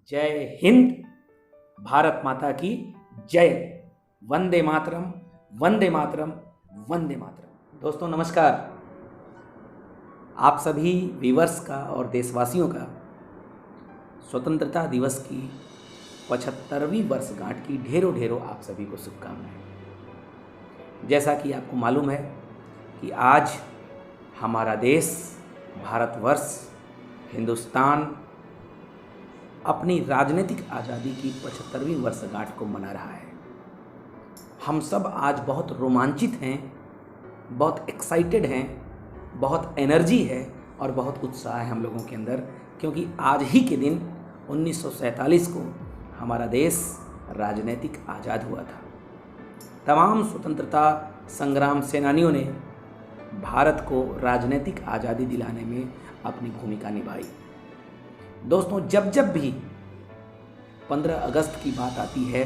जय हिंद। भारत माता की जय। वंदे मातरम, वंदे मातरम, वंदे मातरम। दोस्तों नमस्कार। आप सभी व्यूअर्स का और देशवासियों का स्वतंत्रता दिवस की 75वीं वर्षगांठ की ढेरों ढेरों आप सभी को शुभकामनाएं। जैसा कि आपको मालूम है कि आज हमारा देश भारतवर्ष हिंदुस्तान अपनी राजनीतिक आज़ादी की 75वीं वर्षगांठ को मना रहा है। हम सब आज बहुत रोमांचित हैं, बहुत एक्साइटेड हैं, बहुत एनर्जी है और बहुत उत्साह है हम लोगों के अंदर, क्योंकि आज ही के दिन 1947 को हमारा देश राजनीतिक आज़ाद हुआ था। तमाम स्वतंत्रता संग्राम सेनानियों ने भारत को राजनीतिक आज़ादी दिलाने में अपनी भूमिका निभाई। दोस्तों जब जब भी 15 अगस्त की बात आती है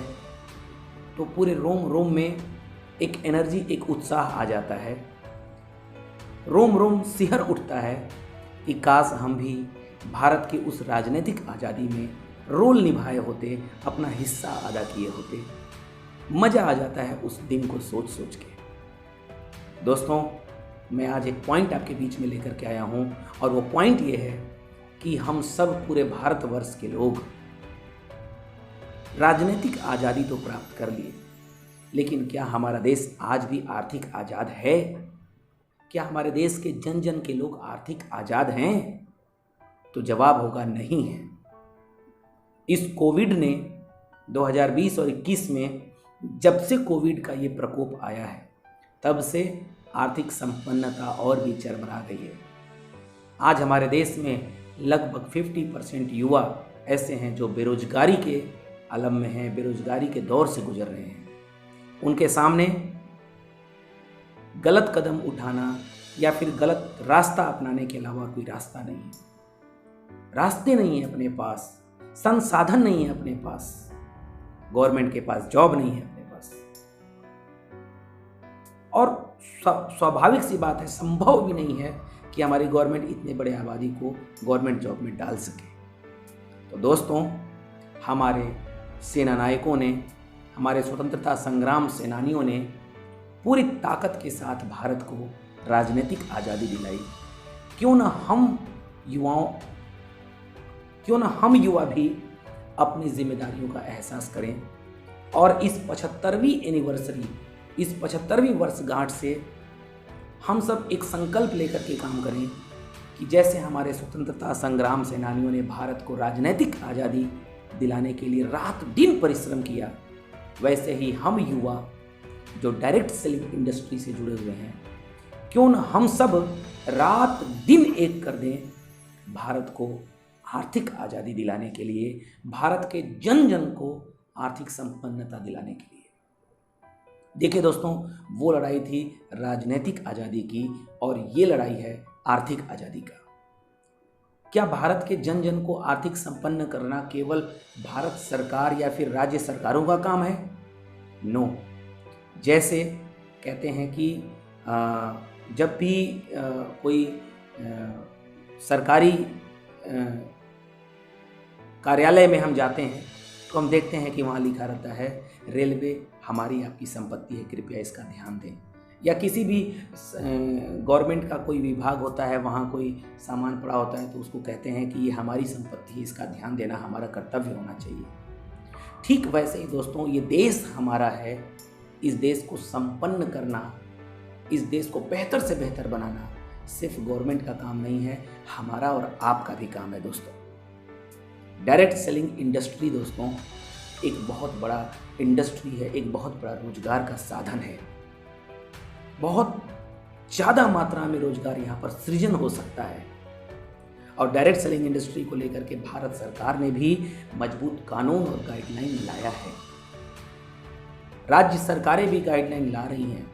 तो पूरे रोम रोम में एक एनर्जी, एक उत्साह आ जाता है। रोम रोम सिहर उठता है कि काश हम भी भारत की उस राजनीतिक आज़ादी में रोल निभाए होते, अपना हिस्सा अदा किए होते। मज़ा आ जाता है उस दिन को सोच सोच के। दोस्तों मैं आज एक पॉइंट आपके बीच में लेकर के आया हूँ और वो पॉइंट ये है कि हम सब पूरे भारतवर्ष के लोग राजनीतिक आज़ादी तो प्राप्त कर लिए, लेकिन क्या हमारा देश आज भी आर्थिक आज़ाद है? क्या हमारे देश के जन जन के लोग आर्थिक आज़ाद हैं? तो जवाब होगा नहीं है। इस कोविड ने 2020 और 21 में जब से कोविड का ये प्रकोप आया है तब से आर्थिक संपन्नता और भी चरमरा गई है। आज हमारे देश में लगभग 50% युवा ऐसे हैं जो बेरोजगारी के आलम में हैं, बेरोजगारी के दौर से गुजर रहे हैं। उनके सामने गलत कदम उठाना या फिर गलत रास्ता अपनाने के अलावा कोई रास्ता नहीं है। रास्ते नहीं है अपने पास, संसाधन नहीं है अपने पास, गवर्नमेंट के पास जॉब नहीं है अपने पास, और स्वाभाविक सी बात है, संभव भी नहीं है कि हमारी गवर्नमेंट इतने बड़े आबादी को गवर्नमेंट जॉब में डाल सके। तो दोस्तों हमारे सेना नायकों ने, हमारे स्वतंत्रता संग्राम सेनानियों ने पूरी ताकत के साथ भारत को राजनीतिक आज़ादी दिलाई। क्यों ना हम युवा भी अपनी जिम्मेदारियों का एहसास करें और इस 75वीं एनिवर्सरी, इस 75वीं वर्षगांठ से हम सब एक संकल्प लेकर के काम करें कि जैसे हमारे स्वतंत्रता संग्राम सेनानियों ने भारत को राजनीतिक आज़ादी दिलाने के लिए रात दिन परिश्रम किया, वैसे ही हम युवा जो डायरेक्ट सेलिंग इंडस्ट्री से जुड़े हुए हैं, क्यों न हम सब रात दिन एक कर दें भारत को आर्थिक आज़ादी दिलाने के लिए, भारत के जन जन को आर्थिक संपन्नता दिलाने के लिए। देखिए दोस्तों, वो लड़ाई थी राजनीतिक आज़ादी की और ये लड़ाई है आर्थिक आज़ादी का। क्या भारत के जन जन को आर्थिक संपन्न करना केवल भारत सरकार या फिर राज्य सरकारों का काम है? नो। जैसे कहते हैं कि जब भी कोई सरकारी कार्यालय में हम जाते हैं तो हम देखते हैं कि वहाँ लिखा रहता है रेलवे हमारी आपकी संपत्ति है, कृपया इसका ध्यान दें। या किसी भी गवर्नमेंट का कोई विभाग होता है, वहाँ कोई सामान पड़ा होता है तो उसको कहते हैं कि ये हमारी संपत्ति है, इसका ध्यान देना हमारा कर्तव्य होना चाहिए। ठीक वैसे ही दोस्तों ये देश हमारा है, इस देश को संपन्न करना, इस देश को बेहतर से बेहतर बनाना सिर्फ गवर्नमेंट का काम नहीं है, हमारा और आपका भी काम है। दोस्तों डायरेक्ट सेलिंग इंडस्ट्री दोस्तों एक बहुत बड़ा इंडस्ट्री है, एक बहुत बड़ा रोजगार का साधन है। बहुत ज़्यादा मात्रा में रोजगार यहाँ पर सृजन हो सकता है और डायरेक्ट सेलिंग इंडस्ट्री को लेकर के भारत सरकार ने भी मजबूत कानून और गाइडलाइन लाया है। राज्य सरकारें भी गाइडलाइन ला रही हैं,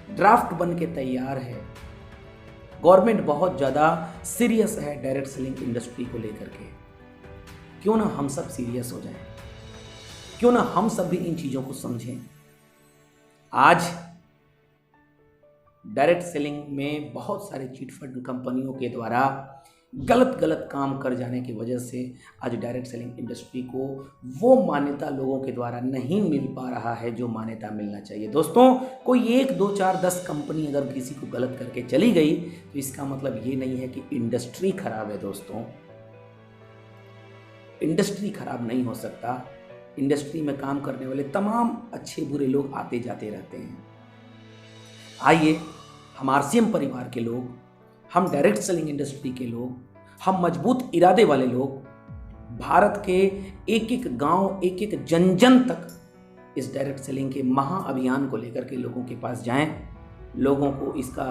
ड्राफ्ट बन के तैयार है। गवर्नमेंट बहुत ज़्यादा सीरियस है डायरेक्ट सेलिंग इंडस्ट्री को लेकर के। क्यों ना हम सब सीरियस हो जाएं, क्यों ना हम सब भी इन चीज़ों को समझें। आज डायरेक्ट सेलिंग में बहुत सारे चिटफंड कंपनियों के द्वारा गलत गलत काम कर जाने की वजह से आज डायरेक्ट सेलिंग इंडस्ट्री को वो मान्यता लोगों के द्वारा नहीं मिल पा रहा है जो मान्यता मिलना चाहिए। दोस्तों, कोई 1 2 4 10 कंपनी अगर किसी को गलत करके चली गई तो इसका मतलब ये नहीं है कि इंडस्ट्री खराब है। दोस्तों, इंडस्ट्री खराब नहीं हो सकता। इंडस्ट्री में काम करने वाले तमाम अच्छे बुरे लोग आते जाते रहते हैं। आइए, हम आरसीएम परिवार के लोग, हम डायरेक्ट सेलिंग इंडस्ट्री के लोग, हम मजबूत इरादे वाले लोग भारत के एक एक गांव, एक एक जन जन तक इस डायरेक्ट सेलिंग के महा अभियान को लेकर के लोगों के पास जाएं, लोगों को इसका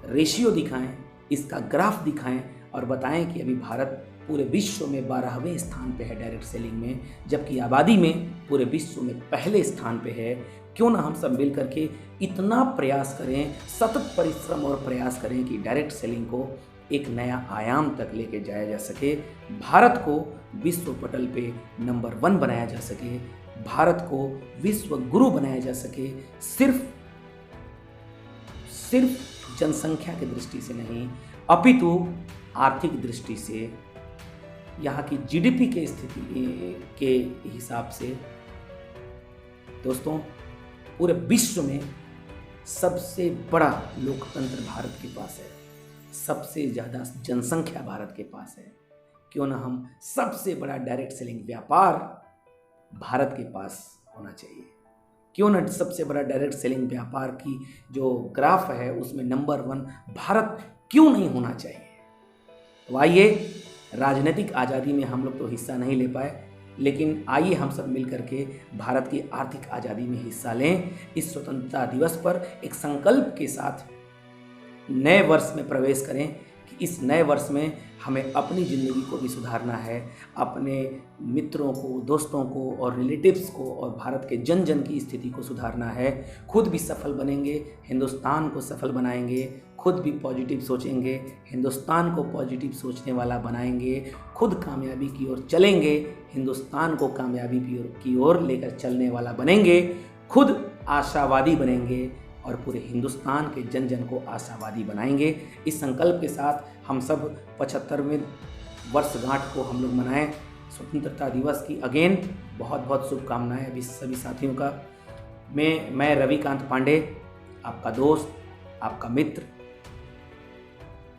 रेशियो दिखाएं, इसका ग्राफ दिखाएं और बताएं कि अभी भारत पूरे विश्व में 12वें स्थान पे है डायरेक्ट सेलिंग में, जबकि आबादी में पूरे विश्व में पहले स्थान पे है। क्यों ना हम सब मिल करके इतना प्रयास करें, सतत परिश्रम और प्रयास करें कि डायरेक्ट सेलिंग को एक नया आयाम तक लेके जाया जा सके, भारत को विश्व पटल पे नंबर 1 बनाया जा सके, भारत को विश्व गुरु बनाया जा सके। सिर्फ जनसंख्या की दृष्टि से नहीं, अपितु आर्थिक दृष्टि से, यहाँ की जीडीपी के स्थिति के हिसाब से। दोस्तों, पूरे विश्व में सबसे बड़ा लोकतंत्र भारत के पास है, सबसे ज़्यादा जनसंख्या भारत के पास है। क्यों ना हम सबसे बड़ा डायरेक्ट सेलिंग व्यापार भारत के पास होना चाहिए, क्यों ना सबसे बड़ा डायरेक्ट सेलिंग व्यापार की जो ग्राफ है उसमें नंबर 1 भारत क्यों नहीं होना चाहिए। तो आइए, राजनीतिक आज़ादी में हम लोग तो हिस्सा नहीं ले पाए, लेकिन आइए हम सब मिल करके भारत की आर्थिक आज़ादी में हिस्सा लें। इस स्वतंत्रता दिवस पर एक संकल्प के साथ नए वर्ष में प्रवेश करें कि इस नए वर्ष में हमें अपनी ज़िंदगी को भी सुधारना है, अपने मित्रों को, दोस्तों को और रिलेटिव्स को और भारत के जन जन की स्थिति को सुधारना है। खुद भी सफल बनेंगे, हिंदुस्तान को सफल बनाएंगे, खुद भी पॉजिटिव सोचेंगे, हिंदुस्तान को पॉजिटिव सोचने वाला बनाएंगे, खुद कामयाबी की ओर चलेंगे, हिंदुस्तान को कामयाबी की ओर लेकर चलने वाला बनेंगे, खुद आशावादी बनेंगे और पूरे हिंदुस्तान के जन जन को आशावादी बनाएंगे। इस संकल्प के साथ हम सब 75वें वर्षगांठ को हम लोग मनाएं। स्वतंत्रता दिवस की अगेन बहुत बहुत शुभकामनाएं अभी सभी साथियों का। मैं रविकांत पांडे, आपका दोस्त, आपका मित्र।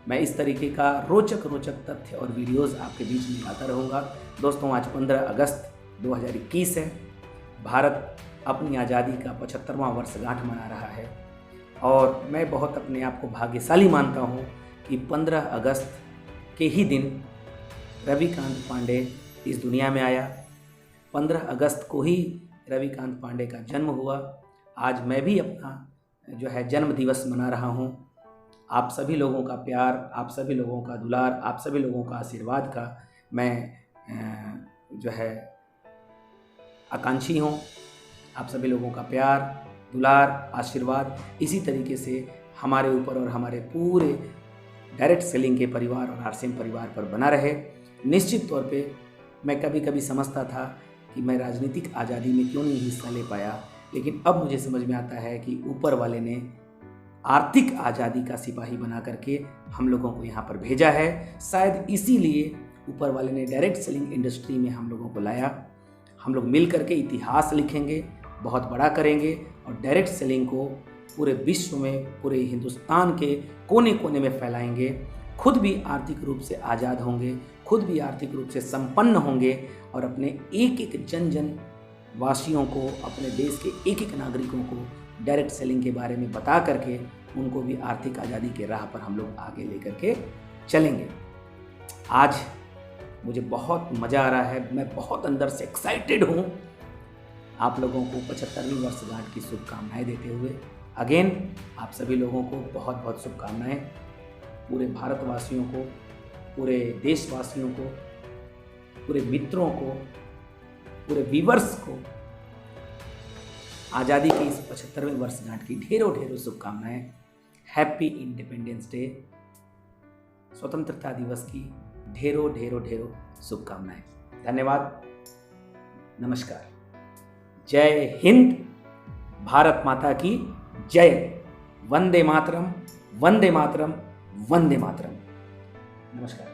मैं इस तरीके का रोचक तथ्य और वीडियोस आपके बीच में लाता रहूँगा। दोस्तों, आज 15 अगस्त 2021 है। भारत अपनी आज़ादी का 75वां वर्षगांठ मना रहा है और मैं बहुत अपने आप को भाग्यशाली मानता हूँ कि 15 अगस्त के ही दिन रविकांत पांडे इस दुनिया में आया। 15 अगस्त को ही रविकांत पांडे का जन्म हुआ। आज मैं भी अपना जो है जन्म दिवस मना रहा हूँ। आप सभी लोगों का प्यार, आप सभी लोगों का दुलार, आप सभी लोगों का आशीर्वाद का मैं जो है आकांक्षी हूँ। आप सभी लोगों का प्यार, दुलार, आशीर्वाद इसी तरीके से हमारे ऊपर और हमारे पूरे डायरेक्ट सेलिंग के परिवार और आरसीएम परिवार पर बना रहे। निश्चित तौर पे मैं कभी कभी समझता था कि मैं राजनीतिक आज़ादी में क्यों नहीं हिस्सा ले पाया, लेकिन अब मुझे समझ में आता है कि ऊपर वाले ने आर्थिक आज़ादी का सिपाही बना करके हम लोगों को यहाँ पर भेजा है। शायद इसीलिए ऊपर वाले ने डायरेक्ट सेलिंग इंडस्ट्री में हम लोगों को लाया। हम लोग मिल करके इतिहास लिखेंगे, बहुत बड़ा करेंगे और डायरेक्ट सेलिंग को पूरे विश्व में, पूरे हिंदुस्तान के कोने कोने में फैलाएंगे। खुद भी आर्थिक रूप से आज़ाद होंगे, खुद भी आर्थिक रूप से संपन्न होंगे और अपने एक एक जन जन वासियों को, अपने देश के एक एक नागरिकों को डायरेक्ट सेलिंग के बारे में बता करके उनको भी आर्थिक आज़ादी के राह पर हम लोग आगे लेकर के चलेंगे। आज मुझे बहुत मज़ा आ रहा है, मैं बहुत अंदर से एक्साइटेड हूँ। आप लोगों को 75वीं वर्षगांठ की शुभकामनाएं देते हुए अगेन आप सभी लोगों को बहुत बहुत शुभकामनाएं। पूरे भारतवासियों को, पूरे देशवासियों को, पूरे मित्रों को, पूरे व्यूअर्स को आज़ादी की इस 75वें वर्षगांठ की ढेरों ढेरों शुभकामनाएं। हैप्पी इंडिपेंडेंस डे, स्वतंत्रता दिवस की ढेरों ढेरों ढेरों शुभकामनाएं। धन्यवाद, नमस्कार, जय हिंद, भारत माता की जय, वंदे मातरम, वंदे मातरम, वंदे मातरम। नमस्कार।